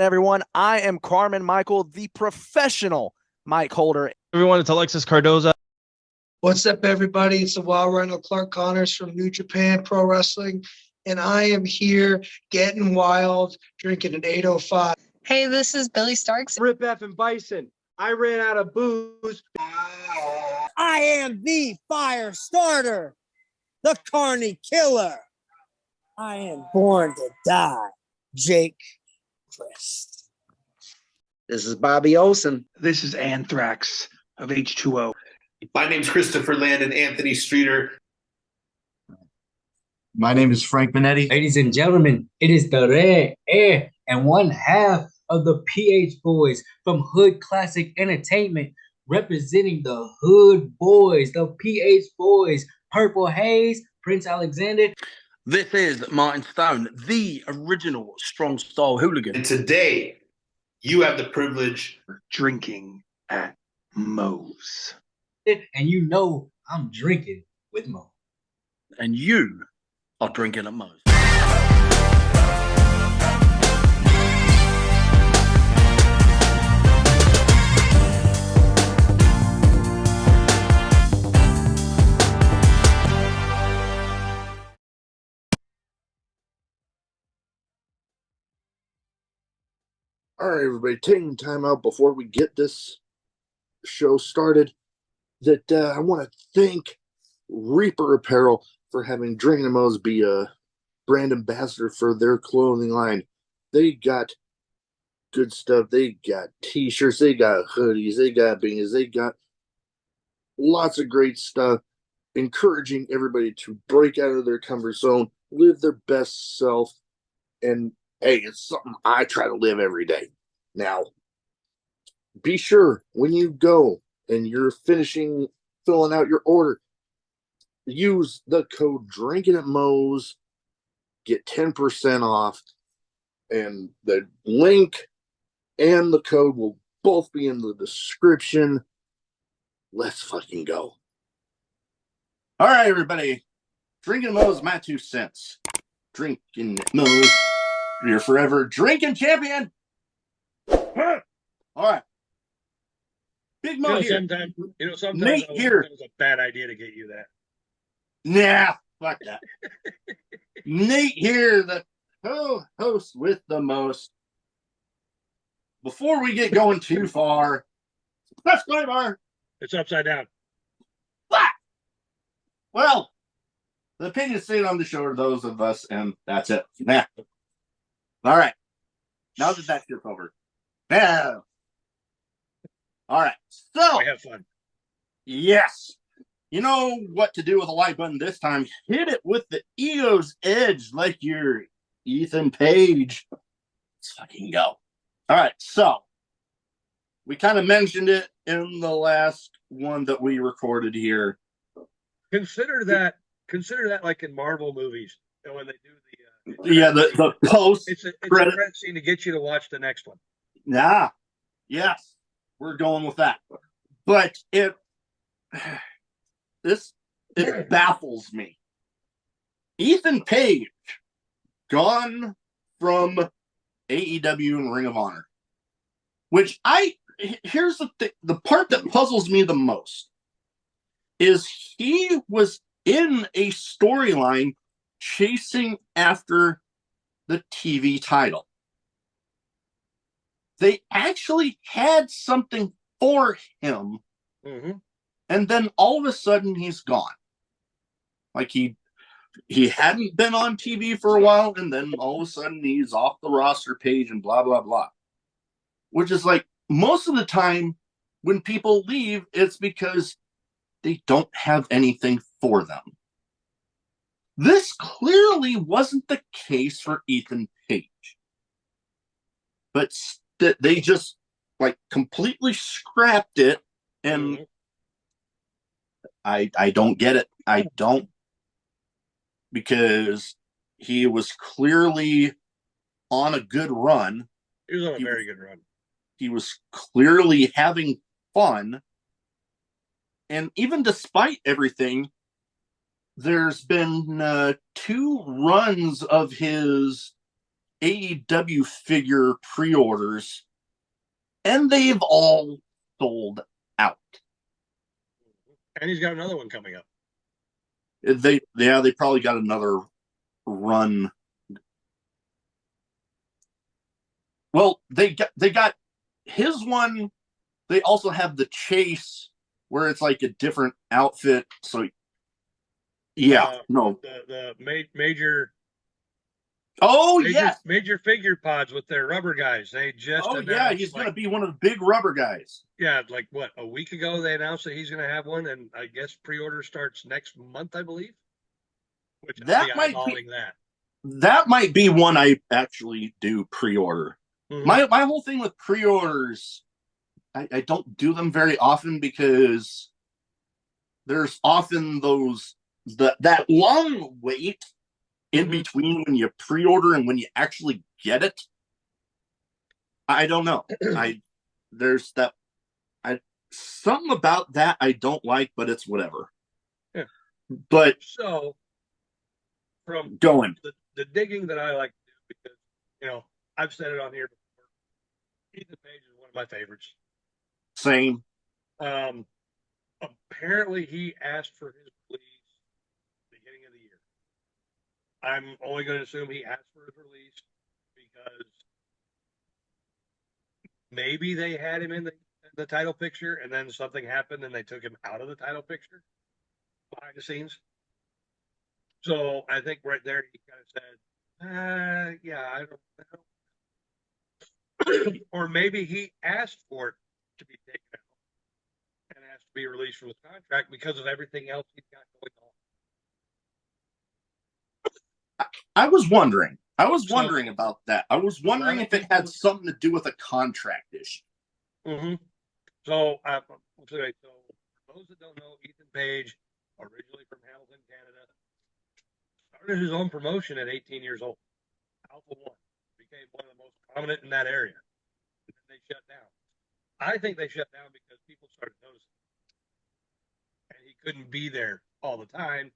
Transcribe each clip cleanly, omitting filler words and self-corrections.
Everyone, I am Carmen Michael, the professional mic holder. Everyone, it's Alexis Cardoza. What's up, everybody? It's the Wild Rhino Clark Connors from New Japan Pro Wrestling, and I am here getting wild, drinking an 805. Hey, this is Billy Starks. Rip F and Bison. I ran out of booze. I am the fire starter, the Carney Killer. I am born to die, Jake Crest. This is Bobby Olson. This is Anthrax of H2O. My name's Christopher Landon, Anthony Streeter. My name is Frank Minetti. Ladies and gentlemen, it is the Red Air and one half of the PH Boys from Hood Classic Entertainment, representing the Hood Boys, the PH Boys, Purple Haze, Prince Alexander. This is Martin Stone, the original Strong Style Hooligan. And today, you have the privilege of drinking at Moe's. And you know I'm drinking with Mo. And you are drinking at Moe's. All right, everybody, taking time out before we get this show started. I want to thank Reaper Apparel for having Drinkin' at Moe's be a brand ambassador for their clothing line. They got good stuff. They got t-shirts. They got hoodies. They got beanies. They got lots of great stuff, encouraging everybody to break out of their comfort zone, live their best self, and hey, it's something I try to live every day. Now, be sure when you go and you're filling out your order, use the code Drinkin' at Moe's, get 10% off, and the link and the code will both be in the description. Let's fucking go. All right, everybody. Drinkin' at Moe's, my 2 cents. Drinkin' at Moe's, your forever drinking champion. All right. Big Mo here. Sometimes Nate here. It was a bad idea to get you that. Nah, fuck that. Nate here, the co-host with the most. Before we get going too far, disclaimer. It's upside down. What? Well, the opinions stated on the show are those of us, and that's it. Nah. All right. Now that that's over. Yeah. All right. So, we have fun. Yes. You know what to do with a like button this time. Hit it with the Ego's Edge like you're Ethan Page. Let's fucking go. All right. So, we kind of mentioned it in the last one that we recorded here. Consider that like in Marvel movies, when they do the post. It's a credit scene to get you to watch the next one. Nah. Yes. We're going with that. But it baffles me. Ethan Page gone from AEW and Ring of Honor. Which here's the part that puzzles me the most is he was in a storyline chasing after the TV title. They actually had something for him, and then all of a sudden he's gone. Like he hadn't been on TV for a while, and then all of a sudden he's off the roster page and blah, blah, blah. Which is like, most of the time when people leave, it's because they don't have anything for them. This clearly wasn't the case for Ethan Page. But they just like completely scrapped it, and I don't get it. I don't, because he was clearly on a good run. He was on a very good run. He was clearly having fun. And even despite everything, there's been 2 runs of his AEW figure pre-orders, and they've all sold out. And he's got another one coming up. They probably got another run. Well, they got his one. They also have the Chase, where it's like a different outfit. So, yeah, no, the major. Oh yes, major figure pods with their rubber guys. They just announced, he's going to be one of the big rubber guys. Yeah, like what, a week ago they announced that he's going to have one, and I guess pre-order starts next month, I believe. Which that might be one I actually do pre-order. Mm-hmm. My whole thing with pre-orders, I don't do them very often because there's often that long wait in between when you pre-order and when you actually get it. I don't know. There's something about that I don't like, but it's whatever. Yeah. But so from the digging that I like to do, because I've said it on here before, Ethan Page is one of my favorites. Same. Apparently he asked for his release beginning of the year. I'm only going to assume he asked for his release because maybe they had him in the title picture and then something happened and they took him out of the title picture behind the scenes. So I think right there he kind of said, yeah, I don't. Or maybe he asked for it to be taken out and asked to be released from his contract because of everything else he's got going on. I was wondering about that. I was wondering if it had something to do with a contract issue. Mm-hmm. So, so for those that don't know, Ethan Page, originally from Hamilton, Canada, started his own promotion at 18 years old. Alpha One became one of the most prominent in that area. And then they shut down. I think they shut down because people started noticing. And he couldn't be there all the time.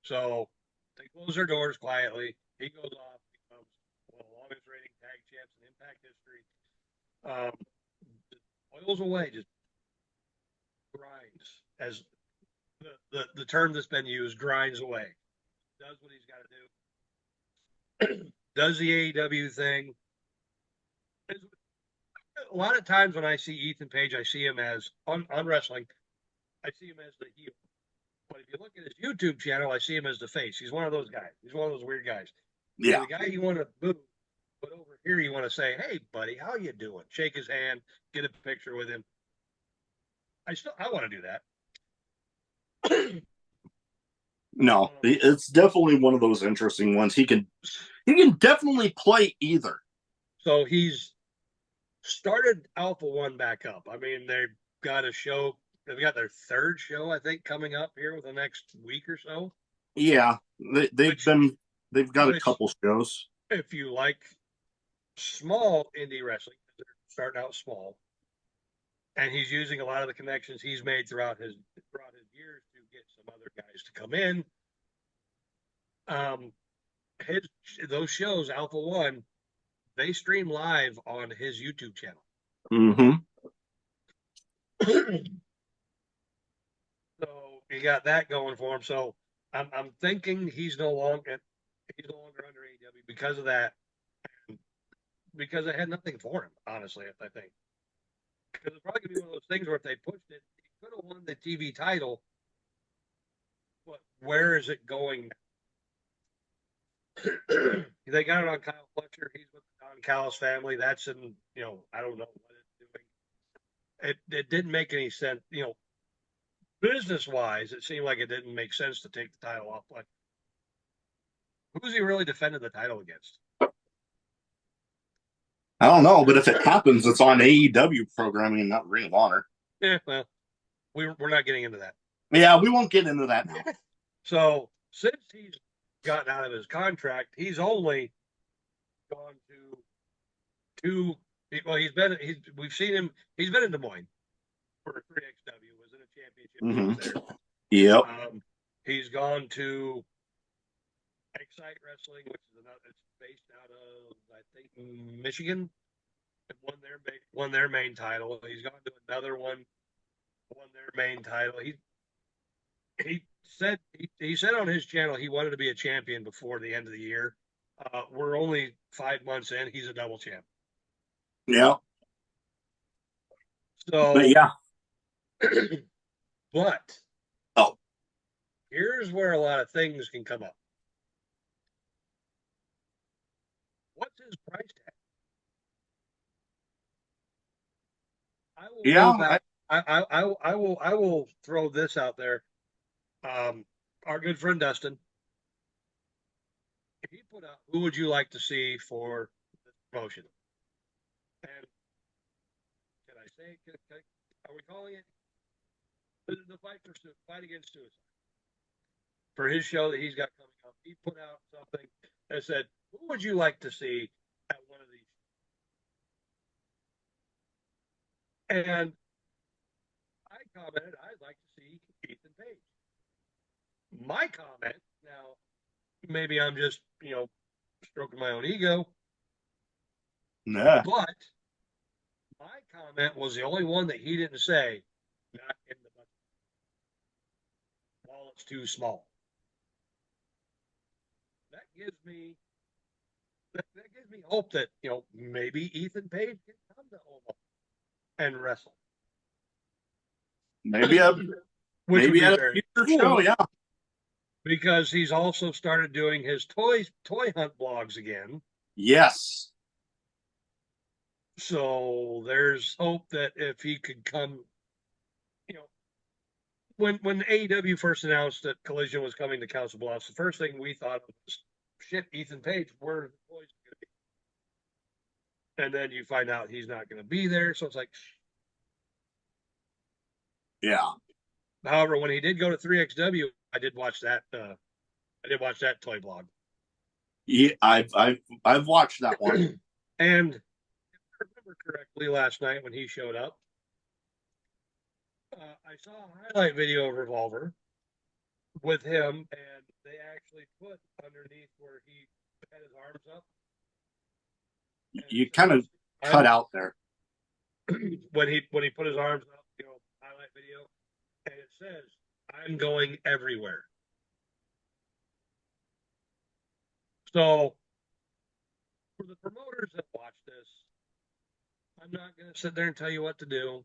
So they closed their doors quietly. He goes off, becomes one of the longest reigning tag champs in Impact history. Oils away, just grinds, as the term that's been used, grinds away. Does what he's got to do. Does the AEW thing. A lot of times when I see Ethan Page, I see him as, on wrestling, I see him as the heel. But if you look at his YouTube channel, I see him as the face. He's one of those guys. He's one of those weird guys. Yeah. So the guy you want to boo, but over here you want to say, hey, buddy, how you doing? Shake his hand, get a picture with him. I want to do that. No, it's definitely one of those interesting ones. He can definitely play either. So he's started Alpha One back up. I mean, they've got a show. They've got their third show, I think, coming up here with the next week or so. Yeah, they've got a couple shows. If you like small indie wrestling, they're starting out small, and he's using a lot of the connections he's made throughout his years to get some other guys to come in. Those shows, Alpha One, they stream live on his YouTube channel. Mm-hmm. So you got that going for him. So I'm thinking he's no longer under AEW because of that, because I had nothing for him, honestly. I think because it's probably gonna be one of those things where if they pushed it, he could have won the TV title, but where is it going? They got it on Kyle Fletcher. He's with the Don Callis family. That's in, I don't know what it's doing. It didn't make any sense, business wise. It seemed like it didn't make sense to take the title off. Like, who's he really defended the title against? I don't know, but if it happens, it's on AEW programming and not Ring of Honor. Yeah, well, we're not getting into that. Yeah, we won't get into that now. So since he's gotten out of his contract, he's only gone to two. Well, we've seen him. He's been in Des Moines for 3XW. Was in a championship. Mm-hmm. Yep. He's gone to Excite Wrestling, which is another, it's based out of I think Michigan, and won their main title. He's gone to another one, won their main title. He said on his channel he wanted to be a champion before the end of the year. We're only 5 months in. He's a double champ. Yeah. So, But yeah. but Oh, here's where a lot of things can come up. What's his price tag? I will yeah. go back. I will throw this out there. Our good friend Dustin, he put out, who would you like to see for this promotion? And can I say, are we calling it the fight against suicide? For his show that he's got coming up, he put out something that said, who would you like to see at one of these? And I commented, I'd like to see Ethan Page. My comment, now, maybe I'm just, stroking my own ego. nah. But my comment was the only one that he didn't say, not in the budget. Well, it's too small. That gives me hope that, maybe Ethan Page can come to Omaha and wrestle. Maybe at a future show, yeah. Because he's also started doing his toy hunt blogs again. Yes. So there's hope that if he could come, when AEW first announced that Collision was coming to Council Bluffs, the first thing we thought of was, shit, Ethan Page, where are the toys going to be? And then you find out he's not going to be there. So it's like, yeah. However, when he did go to 3XW, I did watch that. I did watch that toy blog. Yeah, I've watched that one. And if I remember correctly, last night when he showed up, I saw a highlight video of Revolver with him, and they actually put underneath where he had his arms up. You kind of cut out there when he put his arms up, highlight video, and it says, "I'm going everywhere." So, for the promoters that watch this, I'm not going to sit there and tell you what to do.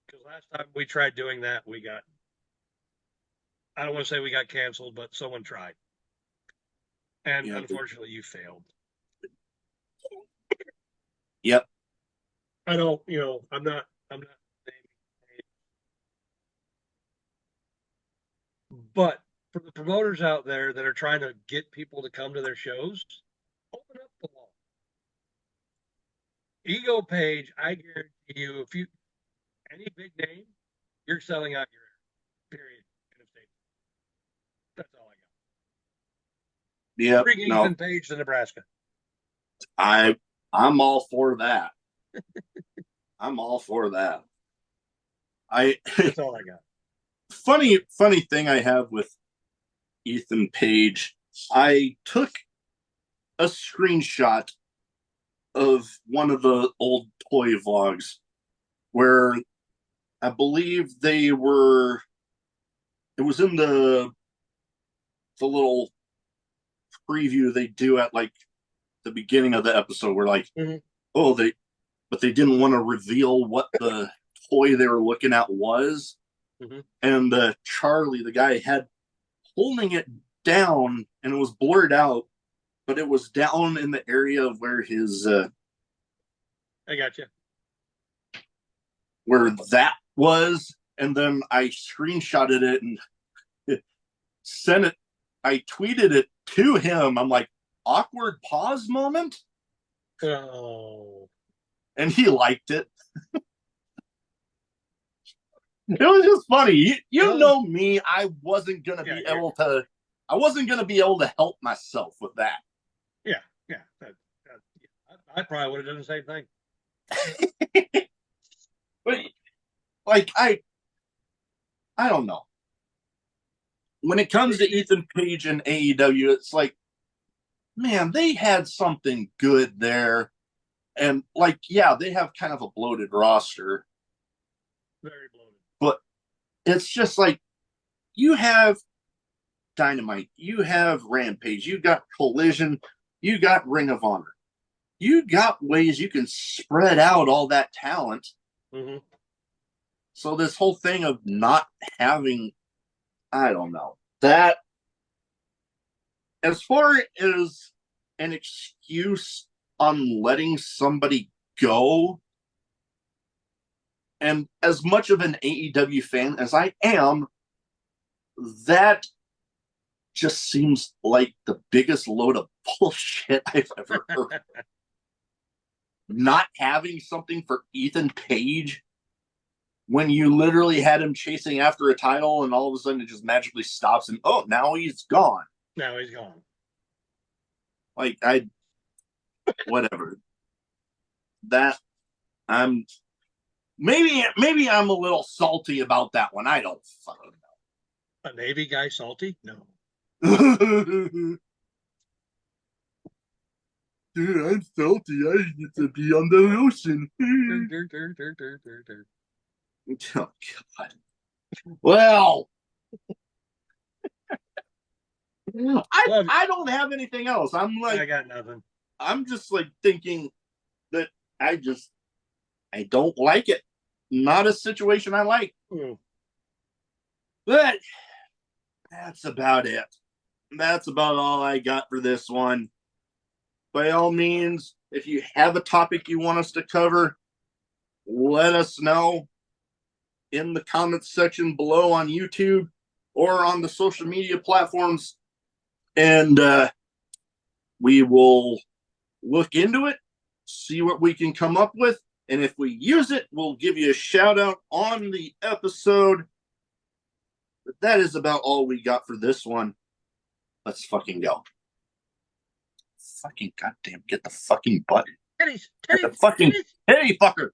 Because last time we tried doing that, I don't want to say we got canceled, but someone tried. And unfortunately, you failed. Yep. I don't, I'm not naming names. But for the promoters out there that are trying to get people to come to their shows, open up the wall. Ego Page, I guarantee you, if you any big name, you're selling out your area. Period. That's all I got. Yeah. Bring Ethan Page to Nebraska. I'm all for that. I'm all for that. That's all I got. Funny thing I have with Ethan Page, I took a screenshot of one of the old toy vlogs where I believe it was in the little preview they do at like the beginning of the episode where like, but they didn't want to reveal what the toy they were looking at was. Mm-hmm. And Charlie, the guy, had holding it down and it was blurred out, but it was down in the area of where his I got you. Where that was, and then I screenshotted it and sent it. I tweeted it to him. I'm like, awkward pause moment. Oh. And he liked it. It was just funny. You know me. I wasn't gonna be able to. I wasn't gonna be able to help myself with that. Yeah. I probably would have done the same thing. But like I don't know. when it comes to Ethan Page and AEW, it's like, man, they had something good there. And like, yeah, they have kind of a bloated roster. Very bloated. But it's just like, you have Dynamite, you have Rampage, you got Collision, you got Ring of Honor. You got ways you can spread out all that talent. Mm-hmm. So this whole thing of not having, I don't know, that as far as an excuse on letting somebody go, and as much of an AEW fan as I am, that just seems like the biggest load of bullshit I've ever heard. Not having something for Ethan Page when you literally had him chasing after a title and all of a sudden it just magically stops and oh, now he's gone. Now he's gone. Like, whatever. That, maybe I'm a little salty about that one. I don't fucking know. A Navy guy salty? No. Dude, I'm salty. I need to be on the ocean. Oh, God. Well, I don't have anything else. I'm like, I got nothing. I'm just like thinking that I don't like it. Not a situation I like. But that's about it. That's about all I got for this one. By all means, if you have a topic you want us to cover, let us know in the comments section below on YouTube or on the social media platforms. And we will look into it, see what we can come up with. And if we use it, we'll give you a shout out on the episode. But that is about all we got for this one. Let's fucking go. Fucking goddamn, get the fucking button. Teddy's, Get the fucking, hey, fucker.